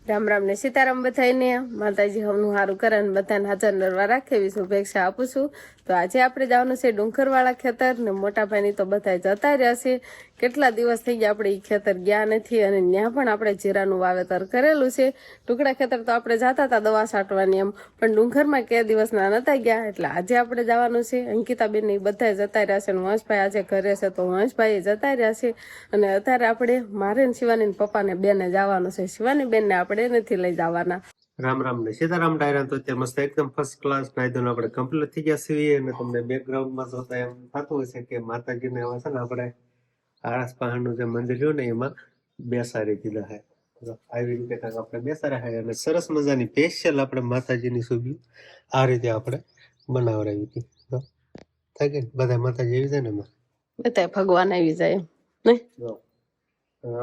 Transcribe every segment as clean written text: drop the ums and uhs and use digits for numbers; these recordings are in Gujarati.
રામ રામ ને સીતારામ બધાને માતાજી હમનું સારું કરે અને બધાને હાજર નરવા રાખે એવી શુભેચ્છા આપું છું. તો આજે આપણે જવાનું છે ડુંગરવાળા ખેતર ને મોટા ભાઈની તો બધા જતા રહ્યા છે. કેટલા દિવસ થઈ ગયા આપણે એ ખેતર ગયા નથી અને ત્યાં પણ આપણે જીરાનું વાવેતર કરેલું છે. ટુકડા ખેતર તો આપણે જતા હતા દવા છાંટવાની એમ, પણ ડુંગરમાં કે દિવસના નતા ગયા એટલે આજે આપણે જવાનું છે. અંકિતાબેન ને બધા જતા રહ્યા છે અને વંશભાઈ આજે ઘરે છે તો વંશભાઈ જતા રહ્યા છે. અને અત્યારે આપણે મારે ને શિવાની પપ્પાને બેને જવાનું છે. શિવાની બેનને આપણે નથી લઈ જવાના. રામ રામ ને સીતારામ ડાયરા. તો અત્યારે મસ્ત એકદમ ફર્સ્ટ ક્લાસ નાઈધોન આપણે કમ્પ્લીટ થઈ ગયા છીએ અને તમને બેકગ્રાઉન્ડમાં જોતા એમ થતું હશે કે માતાજીને હવે છે ને આપણે આળસ પહાડનું જે મંદિર રહ્યું ને એમાં બેસાડી દીધા છે. આવી રીતે કાંઈક આપણે બેસાડ્યા છે અને સરસ મજાની સ્પેશિયલ આપણે માતાજીની સુબી આ રીતે આપણે બનાવડાવી હતી. થાય કે બધા માતાજી આવી જાય ને એમાં બધા ભગવાન આવી જાય નહીં.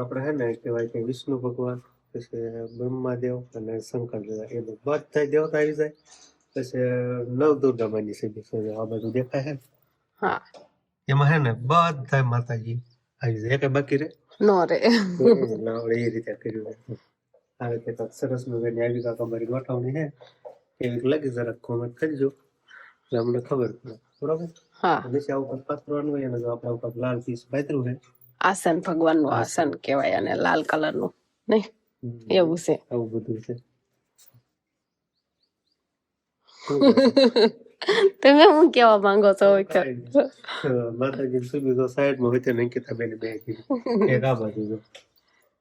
આપણે છે ને કહેવાય કે વિષ્ણુ ભગવાન, પછી બ્રહ્માદેવ અને શંકર દેવ, એ બધા દેવતા આવી જાય. પછી નવદુર્ગા માની છે આ બધું દેખાય છે. હા, એમાં છે ને બધા માતાજી આવી જાય, એક બાકી રે નો રે. આપણે એ રીતે કર્યું છે. આ રીતે કાંઈક સરસ મજાની આવી કાંઈક અમારી ગોઠવણી છે. એવી લાગી જરાક કોમેન્ટ કરજો એટલે અમને ખબર પડે. બરોબર? હા, નીચે ઉપર પાથરવાનું હોય અને જો આપણા ઉપર લાલ પીસ પાથર્યું છે, આસન ભગવાનનું આસન કહેવાય અને લાલ કલરનું નહીં, એવું છે. આવું બધું છે. તમે શું કેવા માંગો છો? માતાજી સુધી તો સાઈડમાં હોય તો અંકિતાબેન બે કીધું એક આ બાજુ જો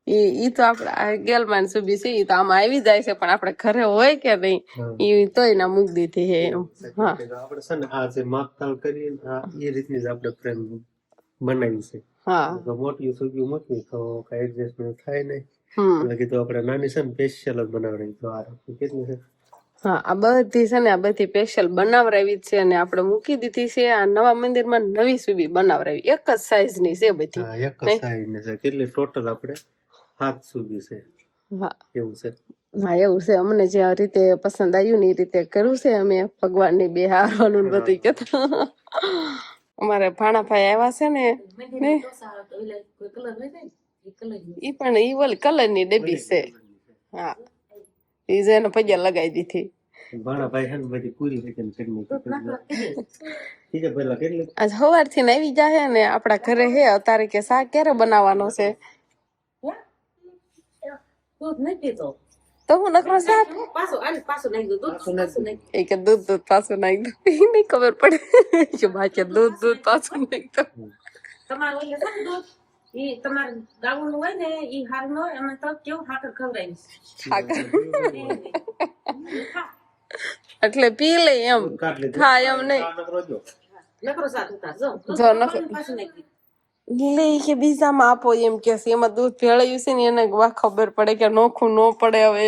ઈ તો આપણે ગેલમાન સુબી છે, ઈ તો આમાં આવી જાય છે, પણ આપણે ઘરે હોય કે નહીં ઈ તોય ના મૂક દીધી છે એમ. હા, આપણે છે ને આ જે માપતાલ કરીને એ રીતની જ આપણે ફ્રેમ બનાવી છે. હા, મોટી સુબી મોટી તો કઈ એડજસ્ટમેન્ટ થાય નહીં એટલે કીધું આપણે નાની છે ને સ્પેશિયલ જ બનાવડાવી. તો આ કેટલી છે? હા, આ બધી છે ને આ બધી સ્પેશિયલ બનાવરાવી છે અને આપણે મૂકી દીધી છે. આ નવા મંદિરમાં નવી સુબી બનાવરાવી, એક જ સાઈઝ ની છે બધી. એક જ સાઈઝ ની છે. કેટલી ટોટલ આપણે 7 સુબી છે. હા, એવું છે. હા, એવું છે. અમને જે રીતે પસંદ આવ્યું ને એ રીતે કર્યું છે અમે. ભગવાનની બે હારવાનું બધું કેતા. અમારે ભાણાભાઈ આવ્યા છે ને, ઈ પણ ઈ ઓલી કલર ની ડબ્બી છે. હા, ઈ જેને પગે લગાવી દીધી. ભાણાભાઈ છે ને બધી પૂરી રીતે આજ સવારથી ને આવી જાય ને આપડા ઘરે હે. અત્યારે કે શાક ક્યારે બનાવવાનો છે? તો હું નકરો શાક એ કે દૂધ પાછું નાખી દઉં. નહીં ખબર પડે કે બાકી દૂધ પાછું નાખી દઉં. ઈ તમારે ગાવું હોય ને ઈ હારું હોય અમે તો કેવું ઠાકર ખવડાવીશ. એટલે પી લે એમ થાય એમ નહીં. નકરો સાથ ઉતાર જો પાછું નાખી લે કે બીજામાં આપો એમ કે છે. એમાં દૂધ ભેળાયું છે ને એને ખબર પડે કે નોખું ન પડે. હવે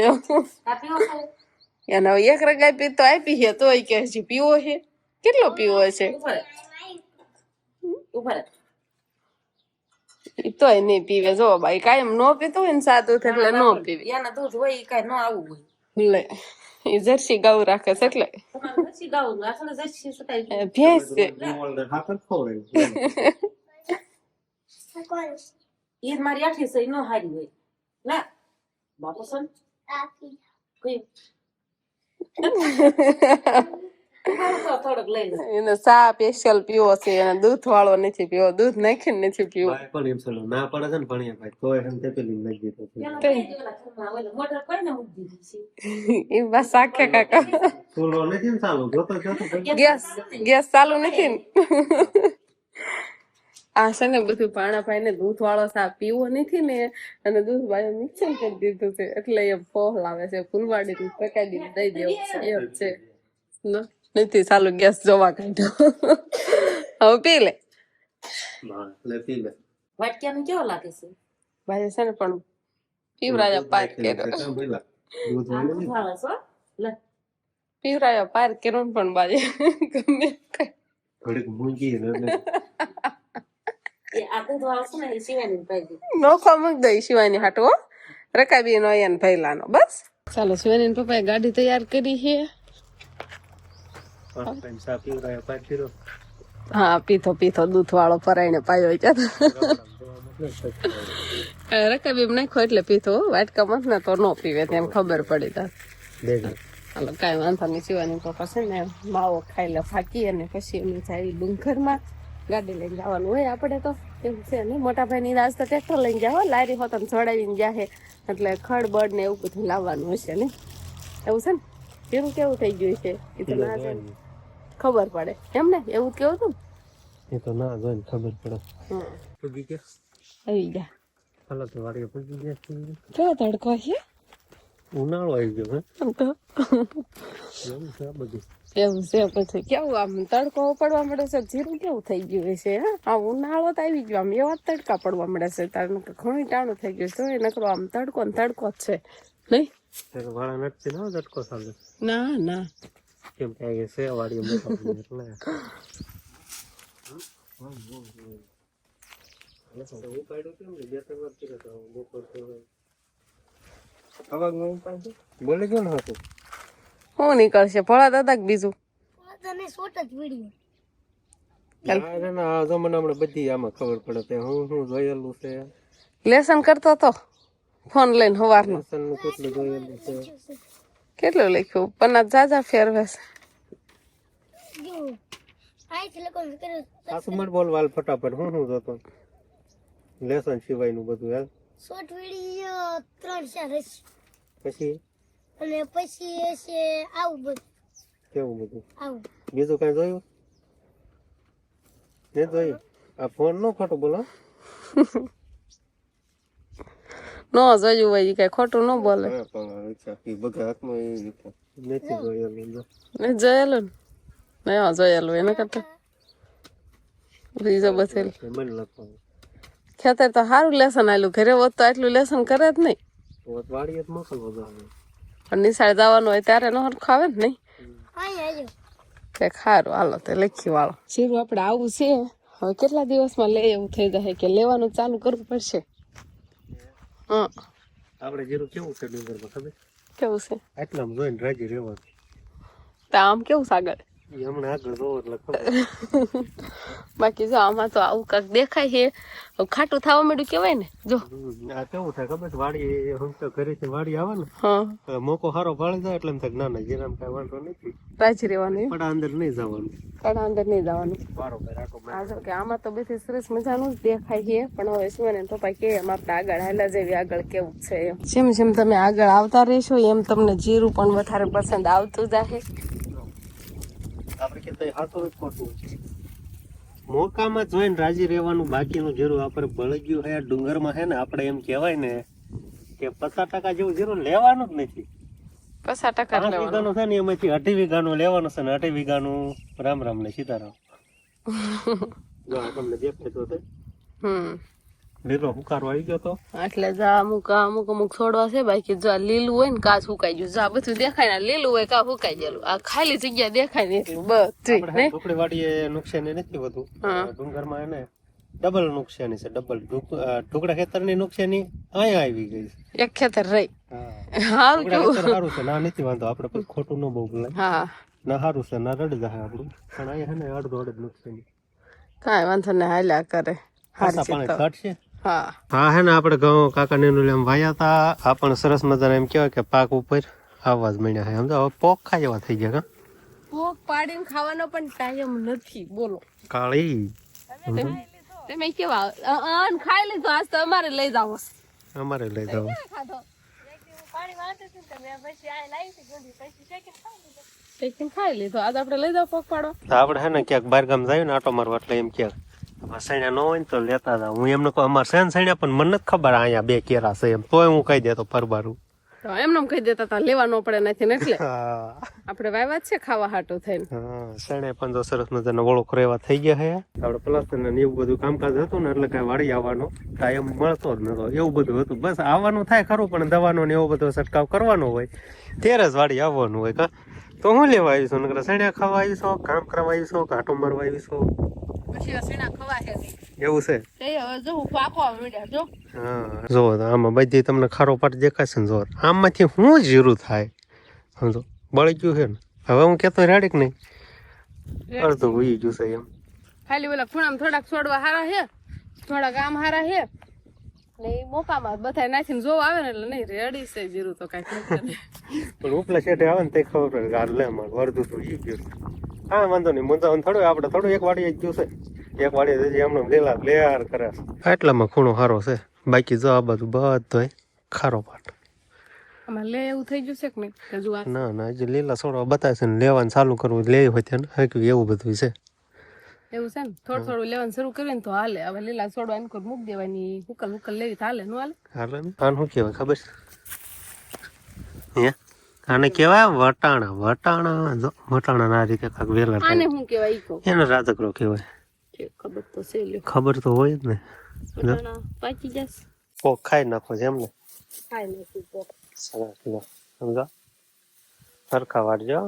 એને એક રગાઈ પી તો આપી છે તો કે હજી પીવો છે. કેટલો પીવો છે તોય નહીં પીવે. જો ભાઈ કાયમ નો પીતો હોય ને સાદું એટલે નો પીવે. એના દૂધ હોય ઈ કાઈ ન આવું હોય. લે એ જર્સી ગાઉ રાખે છે એટલે જર્સી ગાવું આસલે જર્સી સતાઈ ભેંસ છે. ઈ મારી આઠી સઈ નો હારી હોય. લા બાપો સન કોઈ થોડોક લઈ લે. એને ચા સ્પેશિયલ પીવો છે અને દૂધ વાળો નથી પીવો. દૂધ નાખીને નથી પીવો. પણ એમ ચાલો ના પડે છે ને ભણ્યા ભાઈ તો એમ તે પેલી નાખી દીધો. મોટર કોઈને મૂકી દીધી છે. એ બસ આખે કાકા ચૂલો નથી ને ચાલુ જોતો ગેસ ચાલુ નથી ને. આ છે ને બધું ભાણાભાઈ ને દૂધ વાળો ચા પીવો નથી ને અને દૂધ ભાઈ મિક્સર કરી દીધું છે એટલે એ ફોહ લાવે છે. ફૂલવાડી પકાડી દઈ દેવું છે એમ છે. નથી ચાલુ ગેસ જોવા કાઢ્યો. હવે પી લે. વાટક્યાનો કેવો લાગે છે? ભાઈ છે ને પણ પીવરાયા પાર કર્યો. પીવરાયા પાર કર્યો પણ બાજે ગમે થોડીક મૂંગી નોખો મૂક દઈ શિવાની હાટો રકાબી નો એને ભૈલાનો. બસ ચાલો શિવાની પપ્પાએ ગાડી તૈયાર કરી છે. હા, પીધો દૂધ વાળો પરાઈને પાયો રકાબી નાખો એટલે પીતો વાટકા મત ને તો ન પીવે તેને ખબર પડી તાર હાલો કાંઈ વાંધો નહીં. શિવાની પપ્પા છે ને માવો ખાઈ લે ફાકી અને પછી એમની જાય ડુંગરમાં ગાડી લઈને જવાનું હોય આપણે તો એવું છે ને. મોટા ભાઈની આજ તો ટ્રેક્ટર લઈને જાવ લારી હોત ચડાવીને જાહે એટલે ખડબડ ને એવું બધું લાવવાનું હશે ને એવું છે ને. એવું કેવું થઈ ગયું છે એ તો ના જાય ખબર પડે એમ ને એવું જ કેવું તું એ તો ના જોઈને ખબર પડે. પૂગી ગયા આવી ગયા હાલો તો વાડીએ પૂગી ગયા છીએ. કેવો તડકો છે ઉનાળો આવી ગયો આમ તો એવું છે આ બધું. એવું છે પછી કેવું આમ તડકો પડવા મળે છે જીરું કેવું થઈ ગયું છે હા આ ઉનાળો તો આવી ગયો આમ એવા જ તડકા પડવા મળે છે તારું ઘણું ટાણું થઈ ગયું છે નકરો આમ તડકો ને તડકો જ છે નહીં વાળા નથી ના ઝટકો ચાલે ના ના કેમ કે છે વાડીએ મોટા એટલે ઉપાડ્યું કેમ બે ત્રણ વાર કર્યો તો બપોર બોલે કેમ હતું શું નીકળશે ભોળા દાદા કે બીજું જમાના બધી આમાં ખબર પડે તે હું જોયેલું છે લેસન કરતો તો ફોન લઈને સવારનો નું કેટલું જોયેલું છે કેટલું લખ્યું પણ જાજા ફેરવે છે સાસુ મત બોલ વાલ ફટાફટ હું જોતો લેસન સિવાયનું બધું યાર શોર્ટ વિડિયો 3-4 હશે પછી અને પછી હશે આવું બધું કેવું બધું આવું બીજું કઈ જોયું ને જોયું આ ફોન નો ખોટું બોલો ન જોયું હોય ઈ કઈ ખોટું ન બોલે બધા હાથમાં નથી જોયેલું ને જોયેલું ને નહીં જોયેલું એને કરતા બીજો બથેલ મને લખવાનું ખેતર તો સારું લેસન આવેલું ઘરે હોત તો આટલું લેસન કરે જ નહીં વાડીએ જ મોકલવો જોઈએ પણ નિશાળ જવાનું હોય ત્યારે ન હરખું આવે ને નહીં આય આજો કે ખારું હાલો તે લખી વાળો જીરું આપણે આવું છે હવે કેટલા દિવસમાં લે એવું થઈ જાય કે લેવાનું ચાલુ કરવું પડશે હા આપણે જીરું કેવું છે ડુંગરમાં ખબર કેવું છે આટલામ જોઈને રાજી રહેવાનું તો આમ કેવું સાગર એ હમણાં આગળ જોવો એટલે ખબર બાકી જો આમાં તો આવું કાંક દેખાય છે હવે ખાટું થવા માંડ્યું કેવાય ને જો આ કેવું થાય ખબર છે વાડી હું તો ઘરેથી વાડી આવે ને હા તો મોકો હારો ભાળી જાય એટલે એમ થાય ના ના જીરામ કઈ વાંધો નથી રાજી રહેવાનું પણ અંદર નહીં જવાનું કડા અંદર નહીં જવાનું બરોબર આટો આ જો કે આમાં તો બધી સરસ મજાનું જ દેખાય છે પણ હવે શું ને પપ્પા કે એમ આપણે આગળ હાલા જેવી આગળ કેવું છે એમ જેમ જેમ તમે આગળ આવતા રહેશો એમ તમને જીરું પણ વધારે પસંદ આવતું જાહે આપણે કે હાથો ખોટું મોકામાં જોઈને રાજી રહેવાનું બાકીનું જીરું આપણે બળગ્યું હે ડુંગરમાં હે ને આપણે એમ કહેવાય ને કે 50% જેવું જીરું લેવાનું જ નથી 50% 5 લેવાનું વીઘાનું છે ને એમાંથી 2.5 વીઘાનું લેવાનું છે ને 2.5 વીઘાનું રામ રામ ને સીતારામ જો આ તમને દેખાય તો લીલો હુકારો આવી ગયો તો એટલે જા અમુક છોડવા છે બાકી જો આ લીલું હોય ને કા સુકાઈ ગયું જા બધું દેખાય ને લીલું હોય કા સુકાઈ ગયેલું આ ખાલી જગ્યા દેખાય ને એટલું બધું આપણે ઢોકળી વાડીએ નુકસાની નથી વધુ ડુંગરમાં એને ડબલ નુકસાની છે ડબલ ઢોકળા ખેતરની નુકસાની અહીંયા આવી ગઈ છે એક ખેતર રહી સારું કેવું સારું છે ના નથી વાંધો આપણે પછી ખોટું ન બહુ બોલાય હા ના સારું છે ના રડી જાય આપણું પણ અહીંયા છે ને અડધો અડધ નુકસાની કાંઈ વાંધો ને હાલ્યા કરે હારી પાણી ઘટશે હા હા હે ને આપણે ઘઉં કાકાને એમ વાયા હતા આ પણ સરસ મજાના એમ કહેવાય કે પાક ઉપર આવવા જ મળ્યા છે સમજો હવે પોક ખાઈ એવા થઈ ગયા પોક પાડીને ખાવાનો પણ ટાઈમ નથી બોલો કાળી તમે કેવા ખાઈ લીધું આજ તો અમારે લઈ જાવ અમારે લઈ જાવ ખાઈ લીધું આજ આપણે લઈ જાવ પોક પાડો આપણે હે ને ક્યાંક બહાર ગામ જાય ને આટો મારવા એટલે એમ ક્યાંક સૈણા ન હોય ને તો લેતા હતા હું એમને કહું અમારે શેન સૈણા પણ મને નથી ખબર અહીંયા 2 કેરા છે એમ તોય હું કહી દેતો ફરબારું એમને કહી દેતા તા લેવા ન પડે નથી ને એટલે આપણે વાયવા જ છે ખાવા હાટું થઈને શેણે પણ તો સરસ મજાના ઓળખ રહેવા થઈ ગયા છે આપણે પ્લાસ્ટર ને એવું બધું કામકાજ હતું ને એટલે કઈ વાડી આવવાનો ટાઈમ મળતો જ નતો એવું બધું હતું બસ આવવાનું થાય ખરું પણ દવાનો ને એવો બધો છંટકાવ કરવાનો હોય ત્યારે જ વાડી આવવાનું હોય કા તો હું લેવા આવીશું નકર શેણા ખાવા આવીશું કામ કરવા આવીશું કાંટો મારવા આવીશું પછી સીણા ખવાય એવું છે હવે જો પાકવા માંડ્યા જો હા જો આમાં બધી તમને ખારો પાટ દેખાશે ને જોર આમાંથી શું જીરું થાય સમજો બળી ગયું છે ને હવે હું કેતો રેડીક નહીં અડધું ઉઈ ગયું છે એમ ખાલી ઓલા ખૂણામાં થોડાક છોડવા હારા છે થોડાક આમ હારા છે ને એ મોકામાં બધા નાખીને જોવા આવે ને એટલે નહીં રેડી છે જીરું તો કાંઈક નથી. પણ ઉપલા શેઠે આવે ને તે ખબર પડે કે આ લે માર વરદું તો ઈ ગયું. હા વાંધો નહીં મુંજાવાનું થોડું આપણે થોડું એક વાડીએ જ ગયું છે. એક વાડીએ જઈએ એમણે લેલા લેર કરે છે. એટલામાં ખૂણો સારો છે. બાકી જો આ બધું બધોય ખારો પાટ. આમાં લે એવું થઈ ગયું છે કે નહીં હજુ આ ના ના હજી લીલા છોડવા બતાવે છે ને લેવાનું ચાલુ કરવું લે હોય ત્યાં હાંક્યું એવું બધું છે. એવું છે ને થોડું થોડું લેવાનું શરૂ કરીએ ને તો હાલે. હવે લીલા છોડવા એમ કોઈ મૂકી દેવાની હુકલ હુકલ લેવી તો હાલે નું હાલે. હાલે ને આને શું કહેવાય ખબર છે હે આને કહેવાય વટાણા. વટાણા જો વટાણા ના રીતે કાંક વેલા આને થાય શું કહેવાય ઈ કહો. એને રાજગરો કહેવાય. ખબર તો છે લ્યો. ખબર તો હોય જ ને. બટાણા પાકી જશે કોક ખાઈ નાખો છે એમને. ખાઈ નાખી તો સરસ લો સમજો સરખા વાળજો.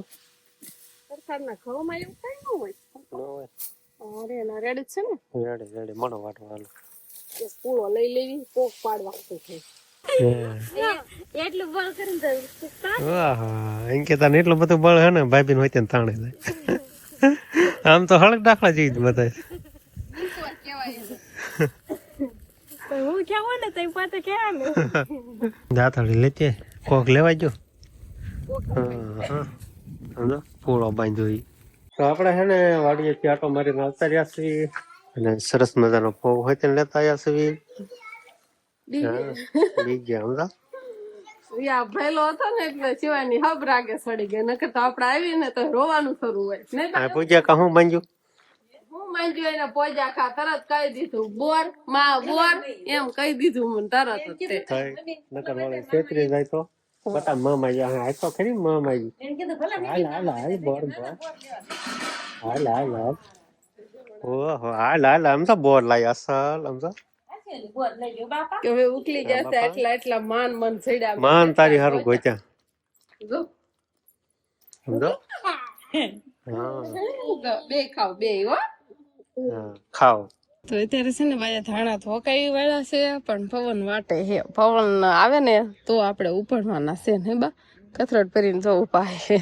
સરકારના ઘઉંમાં એવું કઈ ન હોય. ન હોય અરે ના રેડી છે ને રેડી રેડી મનો વાટવા હાલો. એક પૂળો લઈ લેવી પોક પાડવા તો છે એટલું બળ કરીને વાહ એમ કે તને એટલું બધું બળ હે ને ભાભી હોય ત્યાં તાણે જાય. આમ તો હળક દાખલા જેવી જ બધા. હું કેવો ને તઈ પાતે કેમ દાંતડી લેતી કોક લેવાય ગયો. હા સમજો પૂળો બાંધ્યો ઈ. તો આપણે છે ને વાડીએથી આટો મારીને આવતા રહ્યા છીએ અને સરસ મજાનો ફોગ હોય તેને લેતા આવ્યા છીએ. બી ગયા સમજા. યા ભેલો હતો ને એટલે શિવાની હબ રાગે સડી ગઈ નકર તો આપણે આવી ને તો રોવાનું શરૂ હોય નહીં આ પૂજા કા હું બાંધ્યું હું માંગ્યું એને પોજા ખા તરત કહી દીધું બોર માં બોર એમ કહી દીધું મને તરત જ તે થાય નકર વાળે છેતરી જાય તો બટા મામા યા આ તો ખરી મામા ઈ એને કીધું ભલે હાલ હાલ હાલ બોર બોર હાલ હાલ હાલ ઓહો હાલ હાલ આમ તો બોર લાય અસલ આમ તો બોલ લઈ ગયો બાપા. કે હવે ઉકલી જશે એટલા એટલા માન મન છેડ્યા માન તારી હારું ગોત્યા જો સમજો હા બે ખાવ બે હો હા ખાઓ તો અત્યારે છે ને બાજા ધાણા ધોકાઈ વાળા છે પણ પવન વાટે હે પવન આવે ને તો આપણે ઉપડવાના છે ને બા કથરટ પહેરીને તો ઉભા છે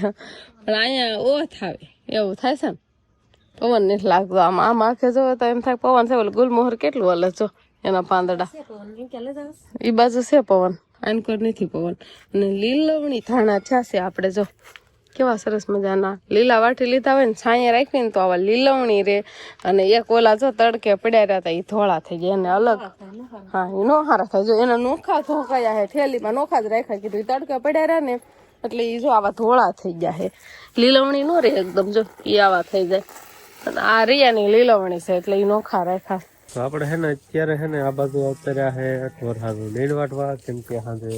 પણ અહીંયા ઓથ આવે એવું થાય છે ને પવન નથી લાગતો આમ આંખે જોવે તો એમ થાય પવન છે ઓલું ગુલમોહર કેટલું હલે જો એના પાંદડા એ બાજુ છે પવન આનકોર નથી પવન અને લીલવણી ધાણા થયા છે આપણે જો કેવા સરસ મજાના લીલા વાટી લીધા હોય ને છાંયે રાખીને તો આવા લીલવણી રે અને એક ઓલા જો તડકે પડ્યા રહ્યા હતા એ ધોળા થઈ ગયા એને અલગ હા એ નો હારા થાય જો એના નોખા ધોકાયા હે થેલીમાં નોખા જ રાખ્યા કીધું એ તડકે પડ્યા રહ્યા ને એટલે એ જો આવા ધોળા થઈ ગયા હે લીલવણી નો રે એકદમ જો એ આવા થઈ જાય અને આ રિયાની લીલવણી છે એટલે એ નોખા રાખ્યા તો આપણે હે ને અત્યારે હે ને આ બાજુ આવતા હે વરસાદનું નીણ વાટવા કેમ કે હાજે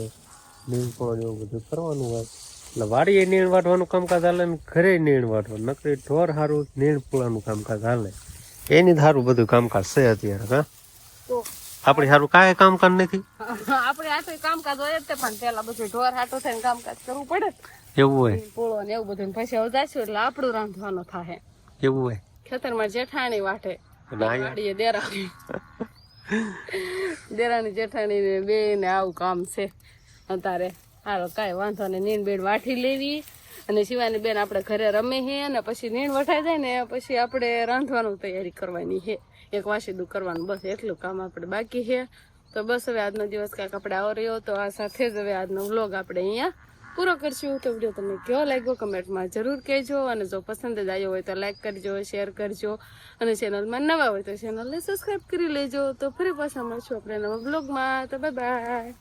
નીણ પણ એવું બધું કરવાનું હોય એટલે વાડીએ નીણ વાટવાનું કામકાજ હાલે ને ઘરે નીણ વાટવાનું નકરી ઢોર સારું નીણ પૂળાનું કામકાજ હાલે એની સારું બધું કામકાજ છે અત્યારે હા આપણે સારું કાંઈ કામકાજ નથી આપણે આ તો કામકાજ હોય જ તે પણ પેલા બધું ઢોર હાટો થઈને કામકાજ કરવું પડે એવું હોય પૂળો ને એવું બધું પછી હવે જાશું એટલે આપણું રાંધવાનું થાય એવું હોય ખેતરમાં જેઠાણી વાટે અને અહીંયા વાડીએ દેરાણી જેઠાણી ને બે ને આવું કામ છે અત્યારે હાલો કાંઈ વાંધો ને નીણ બેન વાટી લેવી અને શિવાની બેન આપણે ઘરે રમે છે અને પછી નીણ વટાઈ જાય ને પછી આપણે રાંધવાનું તૈયારી કરવાની છે એક વાસીદું કરવાનું બસ એટલું કામ આપણે બાકી છે તો બસ હવે આજનો દિવસ કાંઈક આપણે આવો રહ્યો તો આ સાથે જ હવે આજનો વ્લોગ આપણે અહીંયા પૂરો કરશું તો વિડીયો તમને કેવો લાગ્યો કમેન્ટમાં જરૂર કહેજો અને જો પસંદ જ આવ્યો હોય તો લાઈક કરજો શેર કરજો અને ચેનલમાં નવા હોય તો ચેનલને સબસ્ક્રાઈબ કરી લેજો તો ફરી પાછા મળશું આપણે નવા બ્લોગમાં તો બાય બાય.